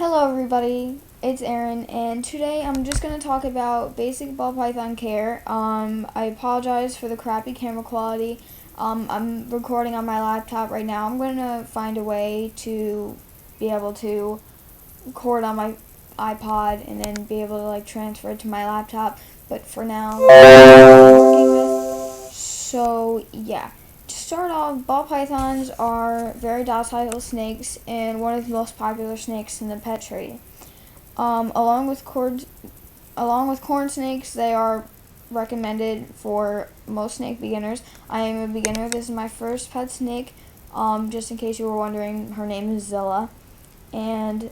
Hello everybody, it's Aaron, and today I'm just going to talk about basic ball python care. I apologize for the crappy camera quality. I'm recording on my laptop right now. I'm going to find a way to be able to record on my iPod and then be able to transfer it to my laptop, but for now, I'm working with. So yeah. To start off, ball pythons are very docile snakes and one of the most popular snakes in the pet trade. Along with corn snakes, they are recommended for most snake beginners. I am a beginner. This is my first pet snake. Just in case you were wondering, her name is Zilla. And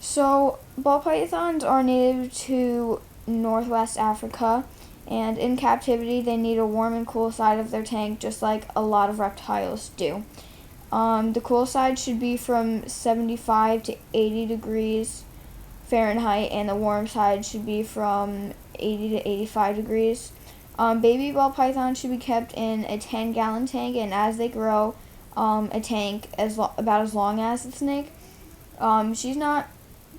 so ball pythons are native to Northwest Africa. And in captivity, they need a warm and cool side of their tank, just like a lot of reptiles do. The cool side should be from 75 to 80 degrees Fahrenheit, and the warm side should be from 80 to 85 degrees. Baby ball pythons should be kept in a 10-gallon tank, and as they grow, a tank about as long as the snake. She's not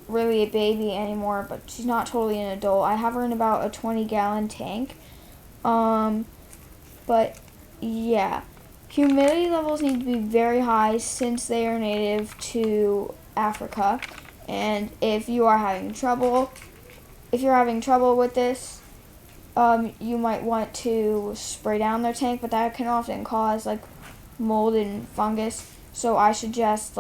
really a baby anymore, but she's not totally an adult. I have her in about a 20-gallon tank. But yeah, humidity levels need to be very high since they are native to Africa. And if you're having trouble with this, you might want to spray down their tank, but that can often cause mold and fungus. So I suggest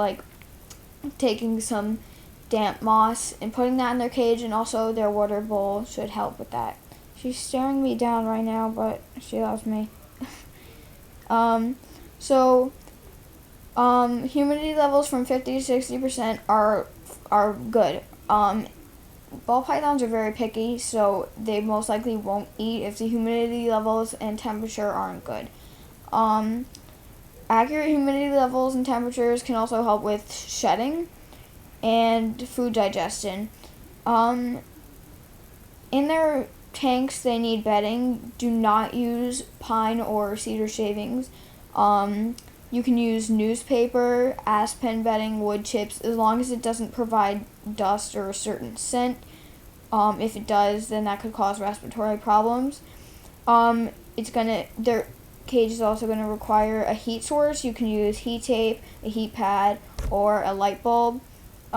taking some damp moss and putting that in their cage, and also their water bowl should help with that. She's staring me down right now, but she loves me. Humidity levels from 50 to 60% are good. Ball pythons are very picky, so they most likely won't eat if the humidity levels and temperature aren't good. Accurate humidity levels and temperatures can also help with shedding and food digestion. In their tanks, they need bedding. Do not use pine or cedar shavings. You can use newspaper, aspen bedding, wood chips, as long as it doesn't provide dust or a certain scent. If it does, then that could cause respiratory problems. Their cage is also going to require a heat source. You can use heat tape, a heat pad, or a light bulb.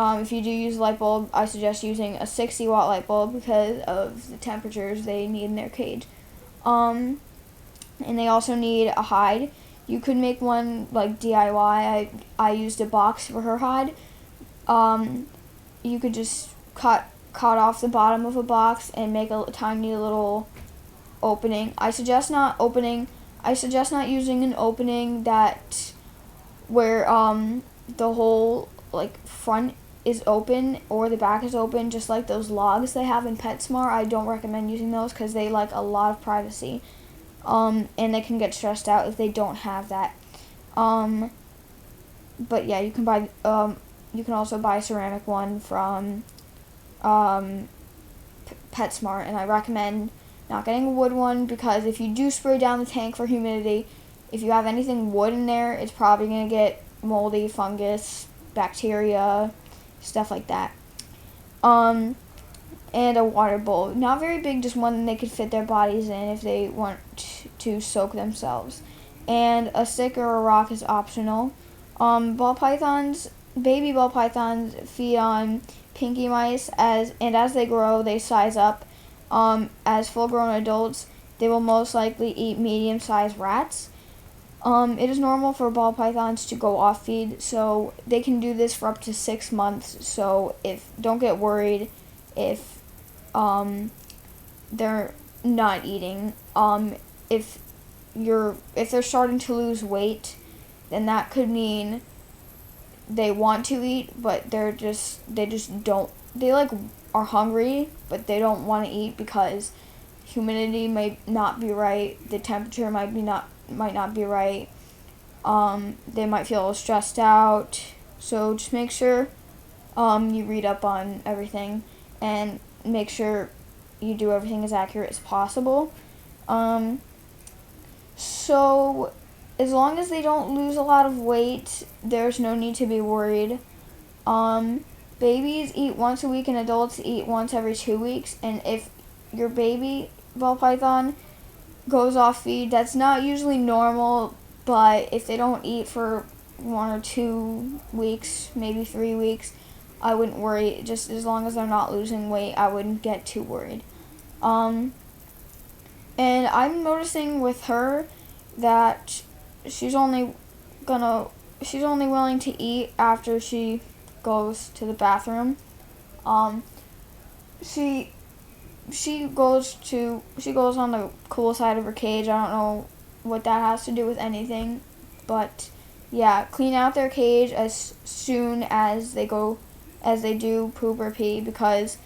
If you do use a light bulb, I suggest using a 60-watt light bulb because of the temperatures they need in their cage. And they also need a hide. You could make one DIY. I used a box for her hide. You could just cut off the bottom of a box and make a tiny little opening. I suggest not using an opening where the whole front is open or the back is open, just like those logs they have in PetSmart. I don't recommend using those because they like a lot of privacy, and they can get stressed out if they don't have that. But yeah, you can also buy a ceramic one from PetSmart, and I recommend not getting a wood one because if you do spray down the tank for humidity, if you have anything wood in there, it's probably going to get moldy, fungus, bacteria, stuff like that. And a water bowl. Not very big, just one they could fit their bodies in if they want to soak themselves. And a stick or a rock is optional. Baby ball pythons feed on pinky mice, as they grow, they size up. As full-grown adults, they will most likely eat medium-sized rats. It is normal for ball pythons to go off feed, so they can do this for up to 6 months. So don't get worried if they're not eating. If they're starting to lose weight, then that could mean they want to eat, but they are hungry, but they don't want to eat because humidity might not be right, the temperature might not be right. They might feel a little stressed out. So just make sure you read up on everything and make sure you do everything as accurate as possible. So as long as they don't lose a lot of weight, there's no need to be worried. Babies eat once a week and adults eat once every 2 weeks. And if your baby ball python goes off feed, that's not usually normal, but if they don't eat for 1 or 2 weeks, maybe 3 weeks, I wouldn't worry. Just as long as they're not losing weight, I wouldn't get too worried. And I'm noticing with her that she's only willing to eat after she goes to the bathroom. She goes on the cool side of her cage. I don't know what that has to do with anything, but yeah, clean out their cage as soon as they do poop or pee, because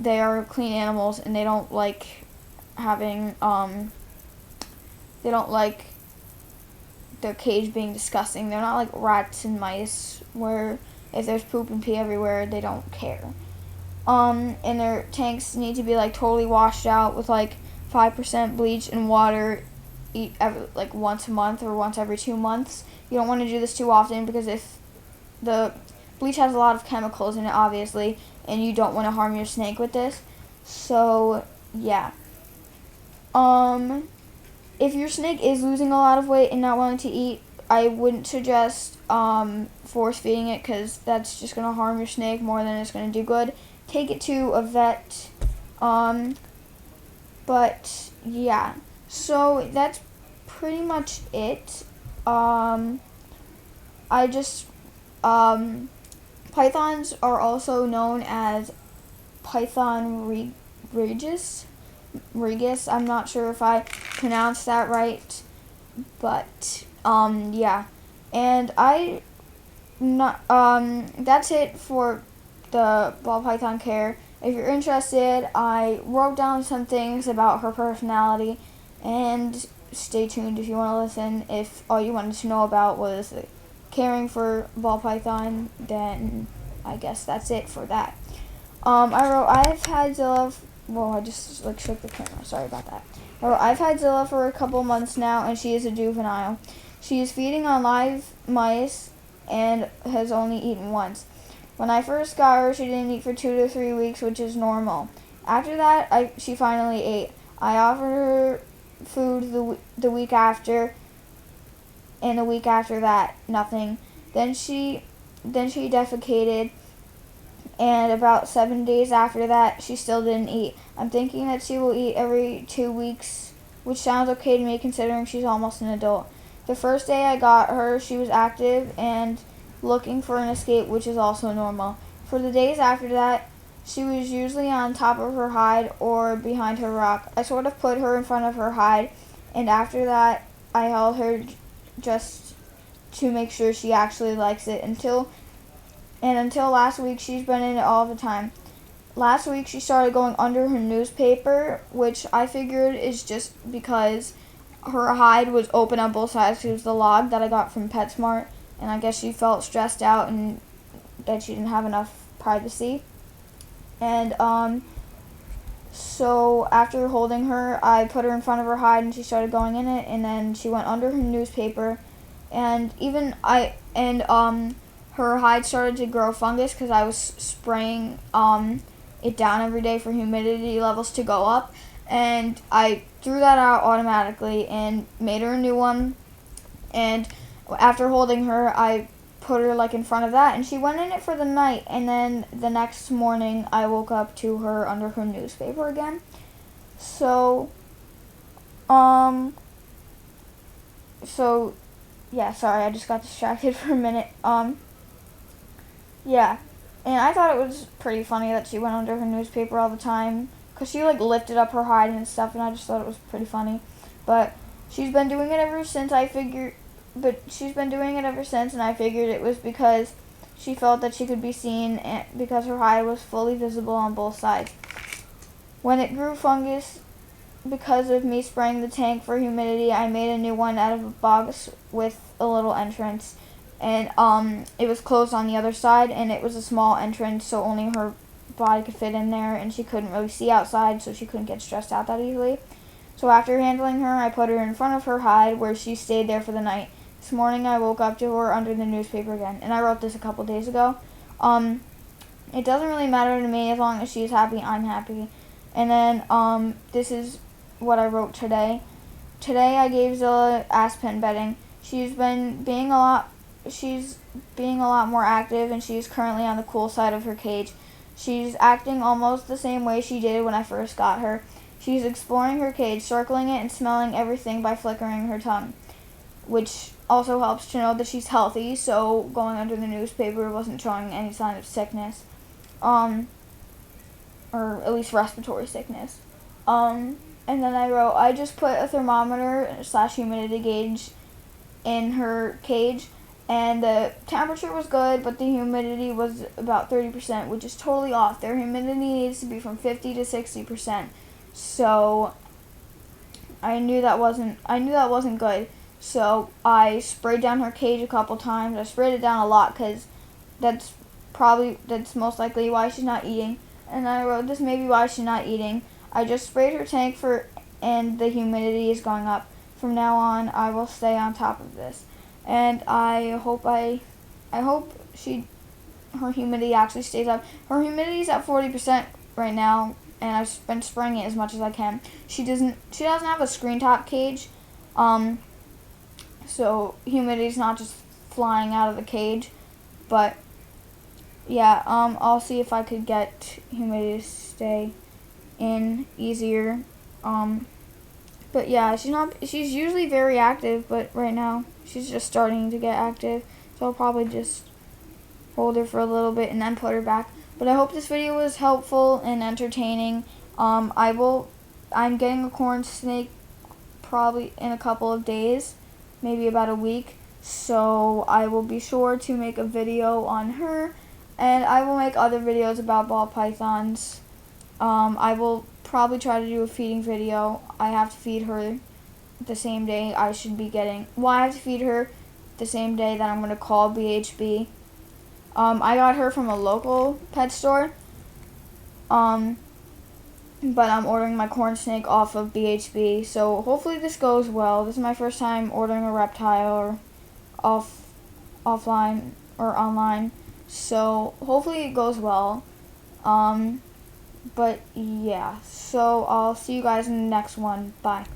they are clean animals and they don't like having they don't like their cage being disgusting. They're not like rats and mice where if there's poop and pee everywhere, they don't care. And their tanks need to be like totally washed out with like 5% bleach and water like once a month or once every 2 months. You don't want to do this too often, because if the bleach has a lot of chemicals in it, obviously, and you don't want to harm your snake with this. So yeah. If your snake is losing a lot of weight and not willing to eat, I wouldn't suggest force feeding it, because that's just going to harm your snake more than it's going to do good. Take it to a vet. But yeah, so that's pretty much it. Pythons are also known as Python regus. I'm not sure if I pronounced that right, but yeah. And that's it for the ball python care. If you're interested, I wrote down some things about her personality, and stay tuned if you want to listen. If all you wanted to know about was caring for ball python, then I guess that's it for that. I've had Zilla. Whoa, I just shook the camera. Sorry about that. I've had Zilla for a couple months now, and she is a juvenile. She is feeding on live mice and has only eaten once. When I first got her, she didn't eat for 2 to 3 weeks, which is normal. After that, she finally ate. I offered her food the week after, and the week after that, nothing. Then she defecated, and about 7 days after that, she still didn't eat. I'm thinking that she will eat every 2 weeks, which sounds okay to me considering she's almost an adult. The first day I got her, she was active and looking for an escape, which is also normal. For the days after that, she was usually on top of her hide or behind her rock. I sort of put her in front of her hide, and after that, I held her just to make sure she actually likes it. Until last week, she's been in it all the time. Last week, she started going under her newspaper, which I figured is just because her hide was open on both sides. It was the log that I got from PetSmart, and I guess she felt stressed out and that she didn't have enough privacy. And so after holding her, I put her in front of her hide and she started going in it, and then she went under her newspaper, and her hide started to grow fungus because I was spraying it down every day for humidity levels to go up, and I threw that out automatically and made her a new one. And after holding her, I put her in front of that, and she went in it for the night, and then the next morning I woke up to her under her newspaper again. So yeah, sorry, I just got distracted for a minute. Yeah, and I thought it was pretty funny that she went under her newspaper all the time, because she lifted up her hide and stuff, and I just thought it was pretty funny. But she's been doing it ever since, and I figured it was because she felt that she could be seen, because her hide was fully visible on both sides. When it grew fungus, because of me spraying the tank for humidity, I made a new one out of a box with a little entrance, and it was closed on the other side, and it was a small entrance, so only her body could fit in there, and she couldn't really see outside, so she couldn't get stressed out that easily. So after handling her, I put her in front of her hide, where she stayed there for the night. This morning I woke up to her under the newspaper again, and I wrote this a couple days ago. It doesn't really matter to me as long as she's happy, I'm happy. And then this is what I wrote today. Today I gave Zilla Aspen bedding. She's being a lot more active, and she's currently on the cool side of her cage. She's acting almost the same way she did when I first got her. She's exploring her cage, circling it and smelling everything by flickering her tongue, which also helps to know that she's healthy, so going under the newspaper wasn't showing any sign of sickness, or at least respiratory sickness. And then I wrote, I just put a thermometer / humidity gauge in her cage, and the temperature was good, but the humidity was about 30%, which is totally off. Their humidity needs to be from 50 to 60%. So I knew that wasn't good. So I sprayed down her cage a couple times. I sprayed it down a lot because that's most likely why she's not eating. And I wrote, this may be why she's not eating. I just sprayed her tank and the humidity is going up. From now on, I will stay on top of this. And I hope her humidity actually stays up. Her humidity is at 40% right now, and I've been spraying it as much as I can. She doesn't have a screen top cage, so humidity is not just flying out of the cage. But yeah, I'll see if I could get humidity to stay in easier. But yeah, she's usually very active, but right now she's just starting to get active. So I'll probably just hold her for a little bit and then put her back. But I hope this video was helpful and entertaining. I'm getting a corn snake probably in a couple of days, maybe about a week. So I will be sure to make a video on her, and I will make other videos about ball pythons. I will probably try to do a feeding video. I have to feed her the same day I have to feed her the same day that I'm going to call BHB. I got her from a local pet store, but I'm ordering my corn snake off of BHB, so hopefully this goes well. This is my first time ordering a reptile or offline or online, so hopefully it goes well. But yeah, so I'll see you guys in the next one. Bye.